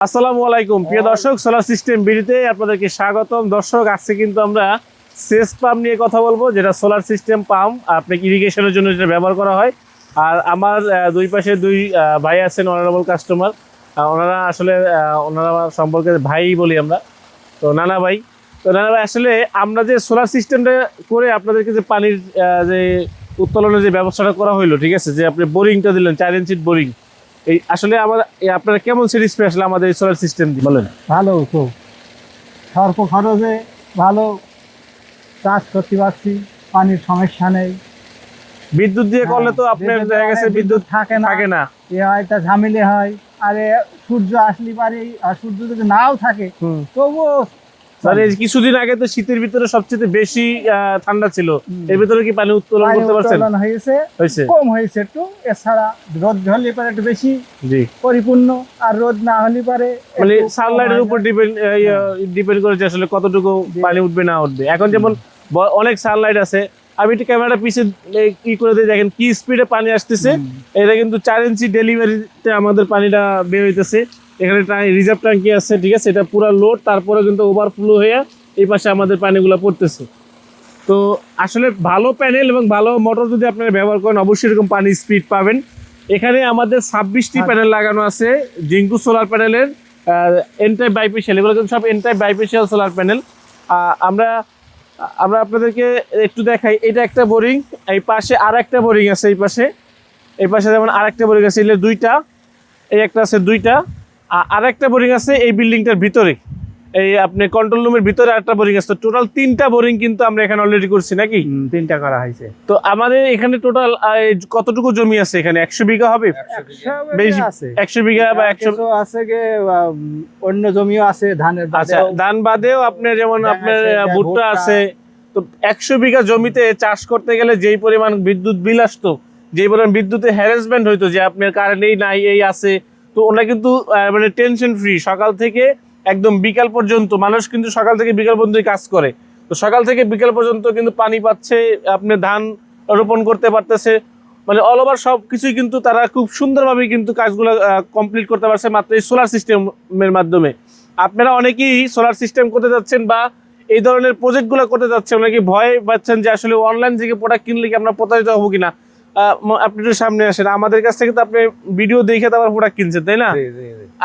আসসালামু আলাইকুম প্রিয় দর্শক, সোলার সিস্টেম ভিডিওতে আপনাদেরকে স্বাগতম। দর্শক, আজকে কিন্তু আমরা সেচ পাম্প নিয়ে কথা বলবো, যেটা সোলার সিস্টেম পাম্প আপনি ইরিগেশনের জন্য যেটা ব্যবহার করা হয়। আর আমার দুই পাশে দুই ভাই আছেন, অনারেবল কাস্টমার। ওনারা আসলে ওনারা সম্পর্কে ভাই বলি আমরা, তো নানা ভাই। তো নানা ভাই, আসলে আমরা যে সোলার সিস্টেমটা করে আপনাদেরকে যে পানির যে উত্তোলনের যে ব্যবস্থাটা করা হইলো, ঠিক আছে, যে আপনি বোরিংটা দিলেন 4 ইঞ্চির বোরিং, এই আসলে আপনারা কেমন স্যাটিসফাই আসলে আমাদের এই সোলার সিস্টেম দিয়ে বলেন? ভালো, খুব স্বল্প খরচে ভালো চাষ করতে পারছি, পানির সমস্যা নেই। বিদ্যুৎ দিয়ে করলে তো আপনার দেখা গেছে বিদ্যুৎ থাকে না, এটা ঝামেলা হয়। আরে সূর্য আসলে পারে, আর সূর্য যদি নাও থাকে তবুও কিছুদিন আগে তো শীতের ভিতরে সবচেয়ে বেশি ঠান্ডা ছিল, এর ভিতরে কি পানি উত্তোলন করতে পারছেন? হয়েছে, কম হয়েছে একটু। এছাড়া রোদ হলে পারে একটু বেশি পরিপূর্ণ, আর রোদ না হলে পারে মানে সানলাইটের উপর ডিপেন্ড করে যে আসলে কতটুকু পানি উঠবে না উঠবে। এখন যেমন অনেক সানলাইট আছে, আমি একটু ক্যামেরাটা পিছিয়ে কি করে দিয়ে দেখেন কি স্পিডে পানি আসতেছে। এটা কিন্তু 4 ইঞ্চি ডেলিভারিতে আমাদের পানিটা বের হইতেছে। এখানে রিজার্ভ ট্যাঙ্কি আছে, ঠিক আছে, এটা পুরো লোড, তারপরে কিন্তু ওভারফ্লো হয়ে এই পাশে আমাদের পানিগুলো পড়তেছে। তো আসলে ভালো প্যানেল এবং ভালো মোটর যদি আপনারা ব্যবহার করেন, অবশ্যই এরকম পানি স্পিড পাবেন। এখানে আমাদের 26টি প্যানেল লাগানো আছে জিঙ্কু সোলার প্যানেলের, এন টাইপ বাইফেশিয়াল, এগুলো কিন্তু সব N type bifacial solar panel. আমরা আপনাদেরকে একটু দেখাই। এটা একটা বোরিং, এই পাশে আর একটা বোরিং আছে, এই পাশে যেমন আর একটা বোরিং আছে, এগুলো দুইটা, এই একটা আছে দুইটা, আর একটা বোরিং আছে এই বিল্ডিংটার ভিতরে, এই আপনি কন্ট্রোল রুমের ভিতরে আরেকটা বোরিং আছে। টোটাল 3টা বোরিং কিন্তু আমরা এখানে অলরেডি করছি, নাকি? 3টা করা হয়েছে। তো আমাদের এখানে টোটাল কতটুকু জমি আছে এখানে? 100 বিঘা হবে, 100 বিঘা বা 100 আছে। অন্য জমিও আছে ধানের। আচ্ছা, ধান বাদেও আপনার যেমন আপনার ভুট্টা আছে। তো 100 বিঘা জমিতে চাষ করতে গেলে যেই পরিমাণ বিদ্যুৎ বিল আসতো, যেই পরিমাণ বিদ্যুতের হ্যারাসমেন্ট হইতো, যে আপনার কারেন্ট এই নাই এই আছে, তো ওরা কিন্তু মানে টেনশন ফ্রি সকাল থেকে একদম বিকাল পর্যন্ত। মানুষ কিন্তু সকাল থেকে বিকাল পর্যন্ত কাজ করে, তো সকাল থেকে বিকাল পর্যন্ত কিন্তু পানি পাচ্ছে, আপনি ধান রোপণ করতে পারতেছে, মানে অল ওভার সব কিছুই কিন্তু তারা খুব সুন্দরভাবে কিন্তু কাজগুলো কমপ্লিট করতে পারছে মাত্র এই সোলার সিস্টেমের মাধ্যমে। আপনারা অনেকেই সোলার সিস্টেম করতে যাচ্ছেন বা এই ধরনের প্রজেক্টগুলো করতে যাচ্ছেন, অনেকে ভয় পাচ্ছেন যে আসলে অনলাইন থেকে প্রোডাক্ট কিনলে কি আমরা প্রতারিত হবো কিনা। আপনি একটু সামনে আসেন, আমাদের কাছ থেকে তো আপনি ভিডিও দেখে তো আবার প্রোডাক্ট কিনছেন, তাই না?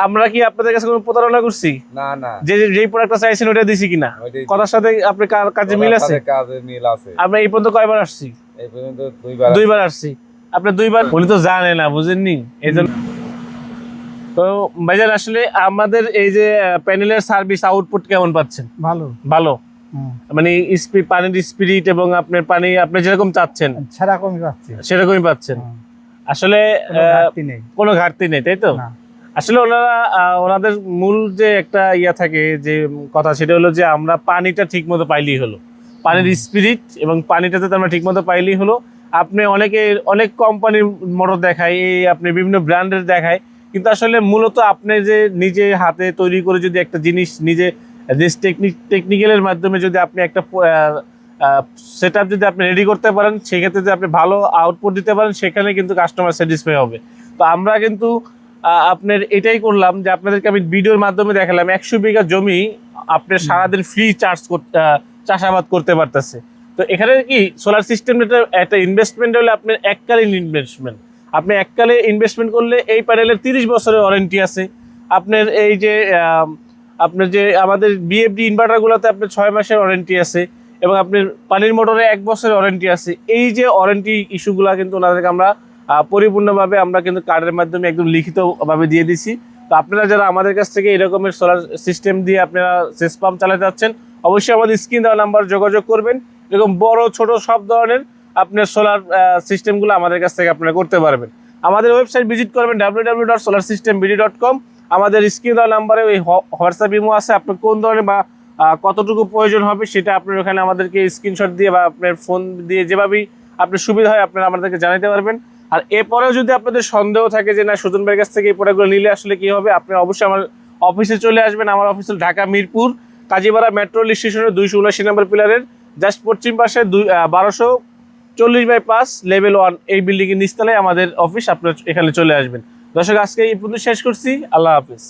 আমরা কি আপনাদের কাছে কোনো প্রতারণা করছি? না না, যেই প্রোডাক্টটা চাইছেন ওটা দিছি কিনা? কথার সাথে আপনার কাজে মিল আছে? আমরা এই পর্যন্ত কয়বার আসছি? এই পর্যন্ত দুইবার আসছি। আপনি দুইবার, উনি তো জানে না, বুঝেননি, এই জন্য। তো ভাইজান, আসলে আমাদের এই যে প্যানেলের সার্ভিস আউটপুট কেমন পাচ্ছেন? ভালো ভালো, মানে পানির স্পিরিট এবং আপনার পানি আপনি যেরকম চাচ্ছেন সেরকমই পাচ্ছেন। আসলে কোনো ঘাটতি নেই, তাই তো? আসলে ওনাদের মূল যে একটা ইয়া থাকে, যে কথা, সেটা হলো যে আমরা পানিটা ঠিক মতো পাইলেই হলো, পানির স্পিরিট এবং পানিটা যাতে আমরা ঠিক মতো পাইলেই হলো। আপনি অনেক কোম্পানির মোটর দেখায়, এই আপনি বিভিন্ন ব্র্যান্ডের দেখায়, কিন্তু আসলে মূলত আপনি যে নিজে হাতে তৈরি করে যদি একটা জিনিস নিজে টেকনিক্যালের মাধ্যমে যদি আপনি একটা সেটআপ যদি আপনি রেডি করতে পারেন, সেক্ষেত্রে যদি আপনি ভালো আউটপুট দিতে পারেন, সেখানে কিন্তু কাস্টমার স্যাটিসফাই হবে। তো আমরা কিন্তু আপনার এটাই করলাম যে আপনাদেরকে আমি ভিডিওর মাধ্যমে দেখালাম 100 বিঘা জমি আপনার সারাদিন ফ্রি চাষাবাদ করতে পারতেছে। তো এখানে কি সোলার সিস্টেম একটা ইনভেস্টমেন্ট হলে আপনার এককালীন ইনভেস্টমেন্ট, আপনি এককালে ইনভেস্টমেন্ট করলে এই প্যানেলের 30 বছরের ওয়ারেন্টি আছে। আপনার এই যে আপনার যে আমাদের বিএফডি ইনভার্টারগুলোতে আপনার 6 মাসের ওয়ারেন্টি আছে, এবং আপনার পানির মোটরে 1 বছরের ওয়ারেন্টি আছে। এই যে ওয়ারেন্টি ইস্যুগুলো কিন্তু ওনাদেরকে আমরা পরিপূর্ণভাবে আমরা কিন্তু কার্ডের মাধ্যমে একদম লিখিতভাবে দিয়ে দিছি। তো আপনারা যারা আমাদের কাছ থেকে এরকমের সোলার সিস্টেম দিয়ে আপনারা সেচ পাম্প চালাতে যাচ্ছেন, অবশ্যই আমাদের স্ক্রিন দেওয়া নাম্বার যোগাযোগ করবেন। এরকম বড় ছোট সব ধরনের আপনার সোলার সিস্টেমগুলো আমাদের কাছ থেকে আপনারা করতে পারবেন। আমাদের ওয়েবসাইট ভিজিট করবেন www.solarsystembd.com। আমাদের স্ক্রিন দেওয়া নাম্বারে ওই হোয়াটসঅ্যাপ ইমো আছে, আপনার কোন ধরনের বা কতটুকু প্রয়োজন হবে সেটা আপনার ওখানে আমাদেরকে স্ক্রিনশট দিয়ে বা আপনার ফোন দিয়ে যেভাবেই আপনার সুবিধা হয় আপনারা আমাদেরকে জানাতে পারবেন। আর এরপরেও যদি আপনাদের সন্দেহ থাকে যে না, সুজন ভাইয়ের কাছ থেকে এই প্রোডাক্টগুলো নিলে আসলে কি হবে, আপনারা অবশ্যই আমার অফিসে চলে আসবেন। আমার অফিস ঢাকা মিরপুর কাজীপাড়া মেট্রো স্টেশনের 279 নম্বর পিলারের জাস্ট পশ্চিম পাশে 1240/5 লেভেল 1 এই বিল্ডিং এর নিচতলায় আমাদের অফিস। আপনারা এখানে চলে আসবেন। দর্শক, আজকে এই পর্যন্ত শেষ করছি। আল্লাহ হাফেজ।